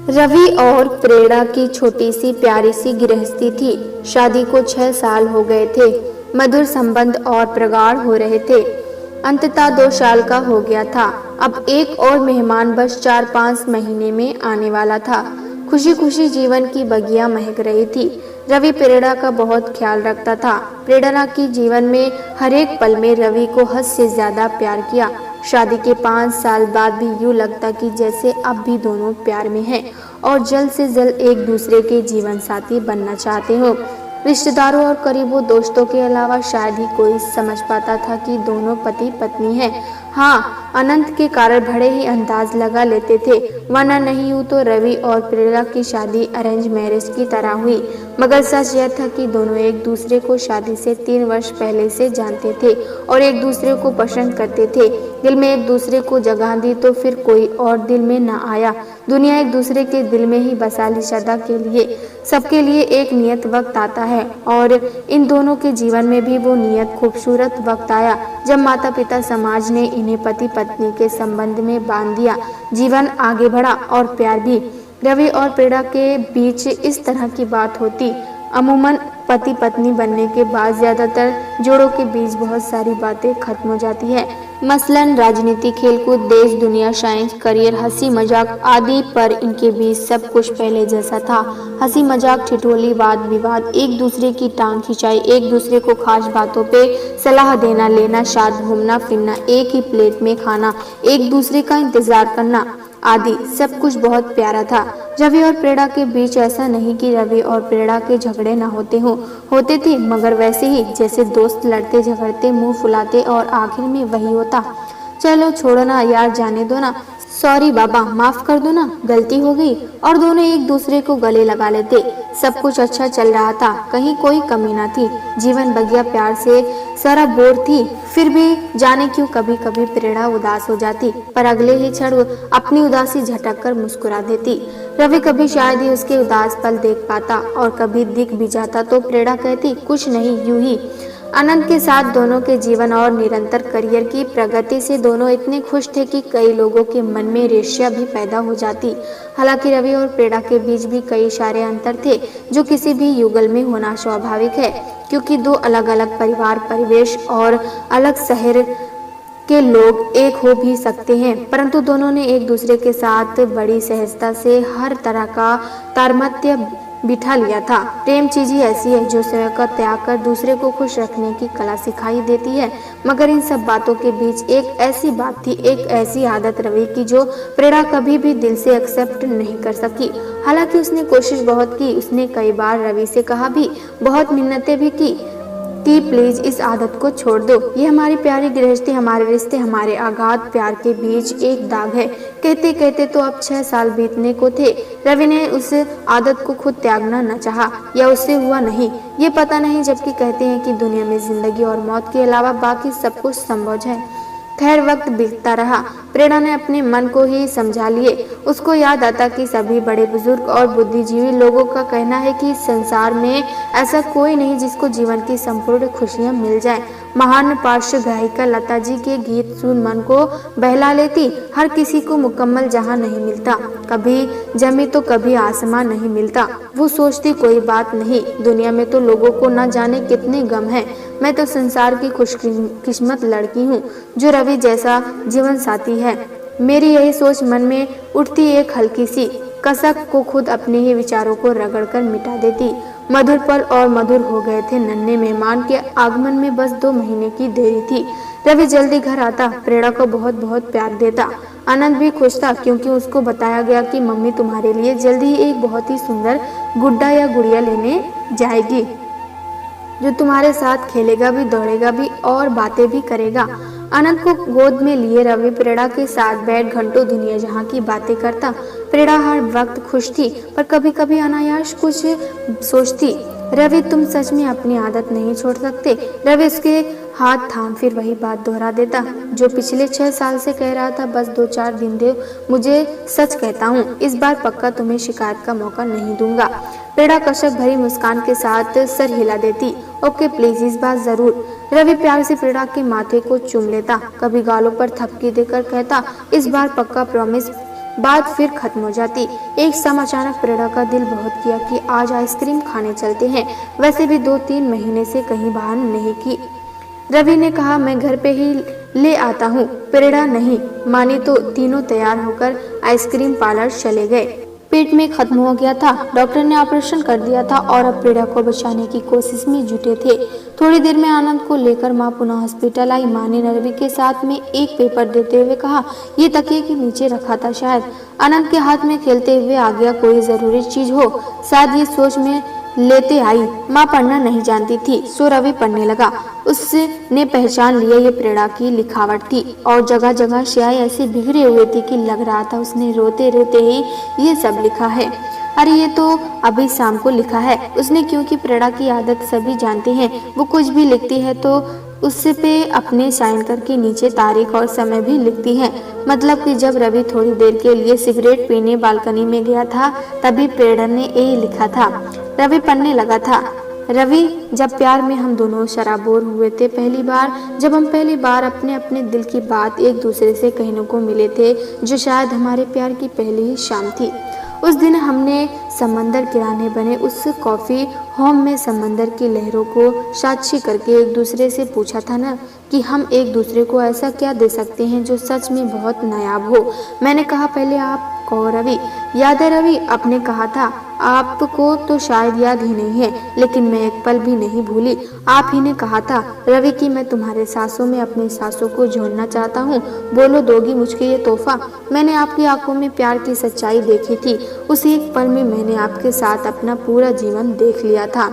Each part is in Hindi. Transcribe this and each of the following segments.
रवि और प्रेरणा की छोटी सी प्यारी सी गृहस्थी थी। शादी को 6 साल हो गए थे। मधुर संबंध और प्रगाढ़ हो रहे थे। अंततः 2 साल का हो गया था। अब एक और मेहमान बस 4-5 महीने में आने वाला था। खुशी खुशी जीवन की बगिया महक रही थी। रवि प्रेरणा का बहुत ख्याल रखता था। प्रेरणा की जीवन में हर एक पल में रवि को हद से ज्यादा प्यार किया। शादी के 5 साल बाद भी यूं लगता कि जैसे अब भी दोनों प्यार में हैं और जल्द से जल्द एक दूसरे के जीवन साथी बनना चाहते हो। रिश्तेदारों और करीबों दोस्तों के अलावा शायद ही कोई समझ पाता था कि दोनों पति पत्नी हैं। हाँ, अनंत के कारण बड़े ही अंदाज लगा लेते थे, वरना नहीं यूं तो रवि और प्रेरणा की शादी अरेंज मैरिज की तरह हुई। मगर सच यह था कि दोनों एक दूसरे को शादी से 3 वर्ष पहले से जानते थे और एक दूसरे को पसंद करते थे। दिल में एक दूसरे को जगह दी तो फिर कोई और दिल में न आया। दुनिया एक दूसरे के दिल में ही बसा ली सदा के लिए। सबके लिए एक नियत वक्त आता है और इन दोनों के जीवन में भी वो नियत खूबसूरत वक्त आया जब माता पिता समाज ने इन्हें पति पत्नी के संबंध में बांध दिया। जीवन आगे बढ़ा और प्यार भी। रवि और प्रेरणा के बीच इस तरह की बात होती। अमूमन पति पत्नी बनने के बाद ज्यादातर जोड़ों के बीच बहुत सारी बातें खत्म हो जाती है। मसलन राजनीति, खेलकूद, देश दुनिया, साइंस, करियर, हंसी मजाक आदि, पर इनके बीच सब कुछ पहले जैसा था। हंसी मजाक, ठिठोली, वाद विवाद, एक दूसरे की टांग खिंचाई, एक दूसरे को खास बातों पे सलाह देना लेना, साथ घूमना फिरना, एक ही प्लेट में खाना, एक दूसरे का इंतजार करना आदि सब कुछ बहुत प्यारा था। रवि और प्रेरणा के बीच ऐसा नहीं कि रवि और प्रेरणा के झगड़े न होते हों, होते थे, मगर वैसे ही जैसे दोस्त लड़ते झगड़ते मुंह फुलाते और आखिर में वही होता, चलो छोड़ो ना यार, जाने दो ना, सॉरी बाबा, माफ कर दो ना, गलती हो गई, और दोनों एक दूसरे को गले लगा लेते। सब कुछ अच्छा चल रहा था, कहीं कोई कमी न थी। जीवन बगिया प्यार से सराबोर थी। फिर भी जाने क्यों कभी कभी प्रेरणा उदास हो जाती, पर अगले ही क्षण अपनी उदासी झटक कर मुस्कुरा देती। रवि कभी शायद ही उसके उदास पल देख पाता और कभी दिख भी जाता तो प्रेरणा कहती, कुछ नहीं, यूं ही। अनंत के साथ दोनों के जीवन और निरंतर करियर की प्रगति से दोनों इतने खुश थे कि कई लोगों के मन में ईर्ष्या भी पैदा हो जाती। हालांकि रवि और प्रेरणा के बीच भी कई सारे अंतर थे जो किसी भी युगल में होना स्वाभाविक है, क्योंकि 2 अलग अलग परिवार, परिवेश और अलग शहर के लोग एक हो भी सकते हैं, परंतु दोनों ने एक दूसरे के साथ बड़ी सहजता से हर तरह का तारतम्य बिठा लिया था। प्रेम चीज ही ऐसी है जो स्वयं का त्याग कर दूसरे को खुश रखने की कला सिखाई देती है। मगर इन सब बातों के बीच एक ऐसी बात थी, एक ऐसी आदत रवि की जो प्रेरणा कभी भी दिल से एक्सेप्ट नहीं कर सकी। हालांकि उसने कोशिश बहुत की, उसने कई बार रवि से कहा भी, बहुत मिन्नतें भी की प्लीज इस आदत को छोड़ दो, ये हमारी प्यारी गृहस्थी, हमारे रिश्ते, हमारे अगाध प्यार के बीच एक दाग है। कहते कहते तो अब 6 साल बीतने को थे। रवि ने उस आदत को खुद त्यागना न चाहा या उससे हुआ नहीं, ये पता नहीं, जबकि कहते हैं कि दुनिया में जिंदगी और मौत के अलावा बाकी सब कुछ संभव है। खैर, वक्त बीतता रहा। प्रेरणा ने अपने मन को ही समझा लिए। उसको याद आता कि सभी बड़े बुजुर्ग और बुद्धिजीवी लोगों का कहना है कि संसार में ऐसा कोई नहीं जिसको जीवन की संपूर्ण खुशियां मिल जाए। महान पार्श्व गायिका लता जी के गीत सुन मन को बहला लेती। हर किसी को मुकम्मल जहां नहीं मिलता, कभी जमी तो कभी आसमान नहीं मिलता। वो सोचती, कोई बात नहीं, दुनिया में तो लोगों को न जाने कितने गम हैं। मैं तो संसार की खुशकिस्मत लड़की हूँ जो रवि जैसा जीवन साथी है। मेरी यही सोच मन में उठती एक हल्की सी कसक को खुद अपने ही विचारों को रगड़कर मिटा देती। मधुर पल और मधुर हो गए थे। नन्हे मेहमान के आगमन में बस 2 महीने की देरी थी। रवि जल्दी घर आता, प्रेरणा को बहुत बहुत प्यार देता। आनंद भी खुश था क्योंकि उसको बताया गया कि मम्मी तुम्हारे लिए जल्दी ही एक बहुत ही सुंदर गुड्डा या गुड़िया लेने जाएगी जो तुम्हारे साथ खेलेगा भी, दौड़ेगा भी और बातें भी करेगा। आनंद को गोद में लिए रवि प्रेरणा के साथ बैठ घंटों दुनिया जहाँ की बातें करता। प्रेरणा हर वक्त खुश थी, पर कभी कभी अनायास कुछ सोचती, रवि तुम सच में अपनी आदत नहीं छोड़ सकते। रवि उसके हाथ थाम फिर वही बात दोहरा देता जो पिछले 6 साल से कह रहा था, बस 2-4 दिन दो, मुझे सच कहता हूँ, इस बार पक्का तुम्हें शिकायत का मौका नहीं दूंगा। प्रेरणा कशक भरी मुस्कान के साथ सर हिला देती, ओके प्लीज, इस बार जरूर। रवि प्यार से प्रेरणा के माथे को चूम लेता, कभी गालों पर थपकी देकर कहता, इस बार पक्का, प्रॉमिस। बात फिर खत्म हो जाती। एक शाम अचानक प्रेरणा का दिल बहुत किया कि आज आइसक्रीम खाने चलते हैं। वैसे भी 2-3 महीने से कहीं बाहर नहीं की। रवि ने कहा, मैं घर पे ही ले आता हूँ। प्रेरणा नहीं मानी तो तीनों तैयार होकर आइसक्रीम पार्लर चले गए। पेट में खत्म हो गया था। डॉक्टर ने ऑपरेशन कर दिया था और अब प्रेरणा को बचाने की कोशिश में जुटे थे। थोड़ी देर में आनंद को लेकर माँ पुनः हॉस्पिटल आई। माँ ने रवि के साथ में एक पेपर देते हुए कहा, ये तकिए के नीचे रखा था, शायद आनंद के हाथ में खेलते हुए आ गया कोई जरूरी चीज हो, शायद ये सोच में लेते आई। माँ पढ़ना नहीं जानती थी, सो रवि पढ़ने लगा। उसने पहचान लिया ये प्रेरणा की लिखावट थी और जगह जगह स्याही ऐसे बिखरे हुए थी कि लग रहा था उसने रोते रोते ही ये सब लिखा है। अरे ये तो अभी शाम को लिखा है उसने, क्योंकि प्रेरणा की आदत सभी जानते हैं। वो कुछ भी लिखती है तो उससे पे अपने साइन करके नीचे तारीख और समय भी लिखती है। मतलब कि जब रवि थोड़ी देर के लिए सिगरेट पीने बालकनी में गया था तभी प्रेरणा ने यही लिखा था। रवि पढ़ने लगा था। रवि, जब प्यार में हम दोनों शराबोर हुए थे पहली बार, जब हम पहली बार अपने अपने दिल की बात एक दूसरे से कहने को मिले थे, जो शायद हमारे प्यार की पहली ही शाम थी। उस दिन हमने समंदर किराने बने उस कॉफी होम में समंदर की लहरों को साक्षी करके एक दूसरे से पूछा था ना कि हम एक दूसरे को ऐसा क्या दे सकते हैं जो सच में बहुत नायाब हो। मैंने कहा, पहले आप कहो रवि। याद है रवि, आपने कहा था। आपको तो शायद याद ही नहीं है, लेकिन मैं एक पल भी नहीं भूली। आप ही ने कहा था रवि कि मैं तुम्हारे सांसों में अपनी सांसों को जोड़ना चाहता हूँ। बोलो, दोगी मुझे ये तोहफा? मैंने आपकी आंखों में प्यार की सच्चाई देखी थी। उसी एक पल में मैंने आपके साथ अपना पूरा जीवन देख लिया था।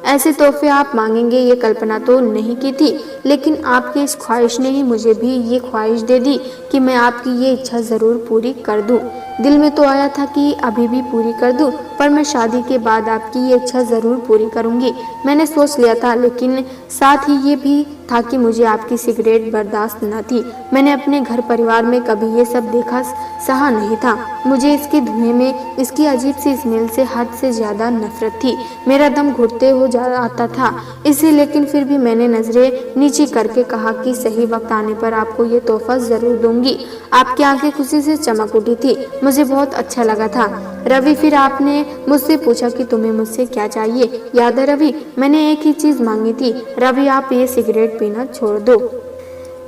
ऐसे तोहफे आप मांगेंगे ये कल्पना तो नहीं की थी, लेकिन आपकी इस ख्वाहिश ने ही मुझे भी ये ख्वाहिश दे दी कि मैं आपकी ये इच्छा ज़रूर पूरी कर दूं। दिल में तो आया था कि अभी भी पूरी कर दूं, पर मैं शादी के बाद आपकी ये इच्छा ज़रूर पूरी करूंगी। मैंने सोच लिया था, लेकिन साथ ही ये भी था कि मुझे आपकी सिगरेट बर्दाश्त न थी। मैंने अपने घर परिवार में कभी ये सब देखा सहा नहीं था। मुझे इसके धुएं में इसकी अजीब सी स्मेल से हद से ज़्यादा नफरत थी। मेरा दम घुटते हो जा आता था इससे, लेकिन फिर भी मैंने नजरें नीचे करके कहा कि सही वक्त आने पर आपको ये तोहफा ज़रूर दूंगी। आपकी आंखें खुशी से चमक उठी थी। मुझे बहुत अच्छा लगा था। रवि, फिर आपने मुझसे पूछा कि तुम्हें मुझसे क्या चाहिए। याद है रवि, मैंने एक ही चीज़ मांगी थी। रवि, आप ये सिगरेट पीना छोड़ दो,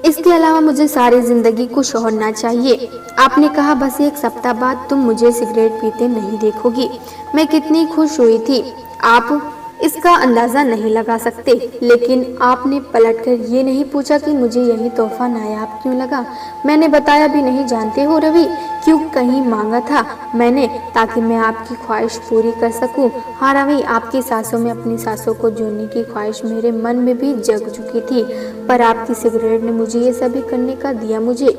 इसके अलावा मुझे सारी जिंदगी कुछ और ना चाहिए। आपने कहा, बस एक सप्ताह बाद तुम मुझे सिगरेट पीते नहीं देखोगी। मैं कितनी खुश हुई थी, आप इसका अंदाजा नहीं लगा सकते। लेकिन आपने पलटकर ये नहीं पूछा कि मुझे यही तोहफा नायाब क्यों लगा। मैंने बताया भी नहीं, जानते हो रवि, क्यों कहीं मांगा था मैंने, ताकि मैं आपकी ख्वाहिश पूरी कर सकूं। हाँ रवि, आपकी सांसों में अपनी सांसों को जोड़ने की ख्वाहिश मेरे मन में भी जग चुकी थी, पर आपकी सिगरेट ने मुझे ये सभी करने का दिया। मुझे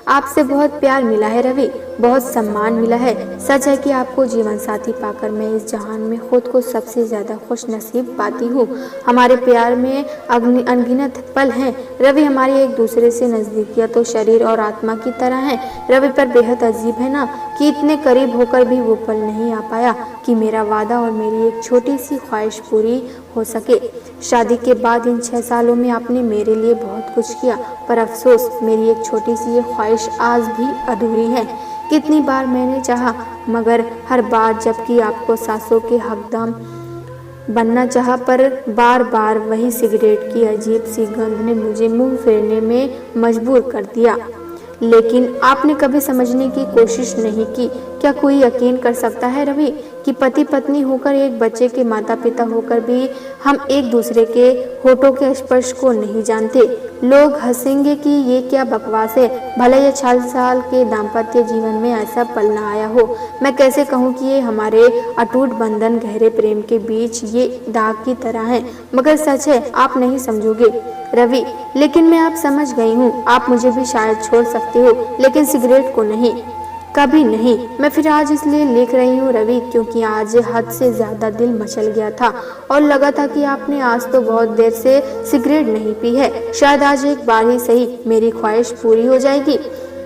आपसे बहुत प्यार मिला है रवि, बहुत सम्मान मिला है। सच है कि आपको जीवन साथी पाकर मैं इस जहान में खुद को सबसे ज़्यादा खुश नसीब पाती हूँ। हमारे प्यार में अनगिनत पल हैं रवि। हमारी एक दूसरे से नज़दीकियाँ तो शरीर और आत्मा की तरह हैं रवि, पर बेहद अजीब है ना कि इतने करीब होकर भी वो पल नहीं आ पाया कि मेरा वादा और मेरी एक छोटी सी ख्वाहिश पूरी हो सके। शादी के बाद इन 6 सालों में आपने मेरे लिए बहुत कुछ किया, पर अफसोस मेरी एक छोटी सी ये ख्वाहिश आज भी अधूरी है। कितनी बार मैंने चाहा, मगर हर बार जबकि आपको सांसों के हकदार बनना चाहा, पर बार बार वही सिगरेट की अजीब सी गंध ने मुझे मुंह फेरने में मजबूर कर दिया। लेकिन आपने कभी समझने की कोशिश नहीं की। क्या कोई यकीन कर सकता है रवि कि पति पत्नी होकर, एक बच्चे के माता पिता होकर भी हम एक दूसरे के होठों के स्पर्श को नहीं जानते। लोग हंसेंगे कि ये क्या बकवास है, भले ये 6 साल के दाम्पत्य जीवन में ऐसा पल न आया हो। मैं कैसे कहूँ कि ये हमारे अटूट बंधन गहरे प्रेम के बीच ये दाग की तरह है, मगर सच है आप नहीं समझोगे रवि। लेकिन मैं आप समझ गई हूँ। आप मुझे भी शायद छोड़ सकते हो, लेकिन सिगरेट को नहीं, कभी नहीं। मैं फिर आज इसलिए लिख रही हूँ रवि, क्योंकि आज हद से ज्यादा दिल मचल गया था और लगा था कि आपने आज तो बहुत देर से सिगरेट नहीं पी है, शायद आज एक बार ही सही मेरी ख्वाहिश पूरी हो जाएगी।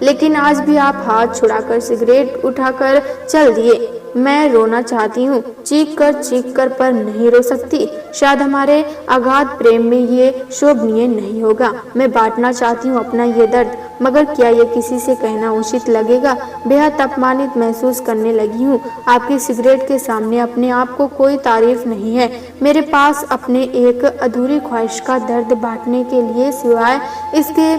लेकिन आज भी आप हाथ छुड़ाकर सिगरेट उठाकर चल दिए। मैं रोना चाहती हूँ, चीख कर पर नहीं रो सकती। शायद हमारे अगाध प्रेम में ये शोभनीय नहीं होगा। मैं बांटना चाहती हूँ अपना ये दर्द, मगर क्या ये किसी से कहना उचित लगेगा? बेहद अपमानित महसूस करने लगी हूँ। आपकी सिगरेट के सामने अपने आप को कोई तारीफ नहीं है। मेरे पास अपने एक अधूरी ख्वाहिश का दर्द बांटने के लिए सिवाय इसके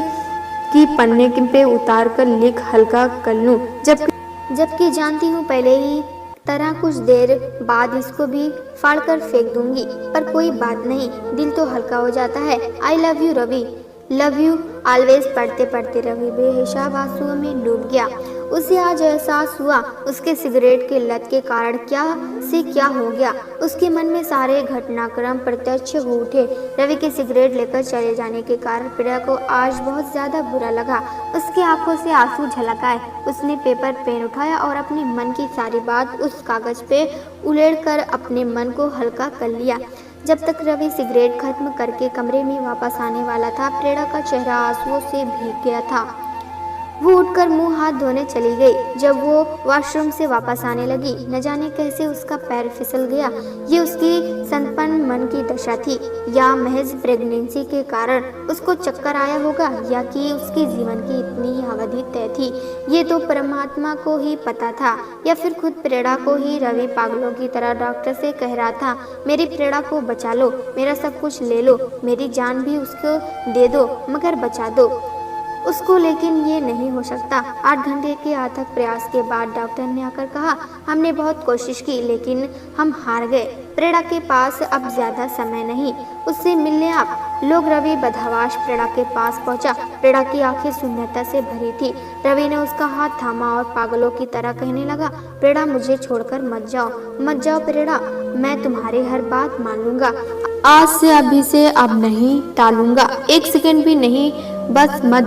कि पन्ने पे उतार कर लिख हल्का कर लूं, जबकि जानती हूँ पहले ही तरह कुछ देर बाद इसको भी फाड़ कर फेंक दूंगी। पर कोई बात नहीं, दिल तो हल्का हो जाता है। I love you Ravi, love you always पढ़ते पढ़ते रवि बेहिसाब आंसुओं में डूब गया। उसे आज एहसास हुआ उसके सिगरेट के लत के कारण क्या हो गया। उसके मन में सारे घटनाक्रम प्रत्यक्ष हो उठे। रवि के सिगरेट लेकर चले जाने के कारण प्रिया को आज बहुत ज्यादा बुरा लगा। उसकी आंखों से आंसू झलक आए। उसने पेपर पेन उठाया और अपने मन की सारी बात उस कागज पे उड़ेलकर अपने मन को हल्का कर लिया। जब तक रवि सिगरेट खत्म करके कमरे में वापस आने वाला था, प्रेरणा का चेहरा आंसुओं से भीग गया था। वो उठकर मुंह हाथ धोने चली गई। जब वो वॉशरूम से वापस आने लगी, न जाने कैसे उसका पैर फिसल गया। ये उसकी संपन्न मन की दशा थी, या महज प्रेगनेंसी के कारण उसको चक्कर आया होगा, या कि उसकी जीवन की इतनी ही अवधि तय थी। ये तो परमात्मा को ही पता था, या फिर खुद प्रेरणा को ही रवि पागलों की तरह डॉक्टर से कह रहा था, मेरी प्रेरणा को बचा लो, मेरा सब कुछ ले लो, मेरी जान भी उसको दे दो, मगर बचा दो उसको। लेकिन ये नहीं हो सकता। 8 घंटे के अथक प्रयास के बाद डॉक्टर ने आकर कहा, हमने बहुत कोशिश की लेकिन हम हार गए। प्रेरणा के पास अब ज्यादा समय नहीं, उससे मिलने आप लोग। रवि बदहवास प्रेरणा के पास पहुंचा। प्रेरणा की आंखें शून्यता से भरी थी। रवि ने उसका हाथ थामा और पागलों की तरह कहने लगा, प्रेरणा मुझे छोड़कर मत जाओ प्रेरणा, मैं तुम्हारी हर बात मान लूंगा। आज से अभी से अब नहीं टालूंगा, 1 सेकंड भी नहीं, बस मत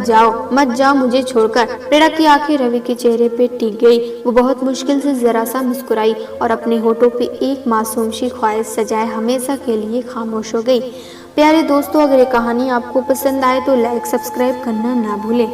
जाओ मुझे छोड़कर। प्रेरणा की आंखें रवि के चेहरे पे टिक गई। वो बहुत मुश्किल से जरा सा मुस्कुराई और अपने होठों पे एक मासूम सी ख्वाहिश सजाए हमेशा के लिए खामोश हो गई। प्यारे दोस्तों, अगर ये कहानी आपको पसंद आए तो लाइक सब्सक्राइब करना ना भूलें।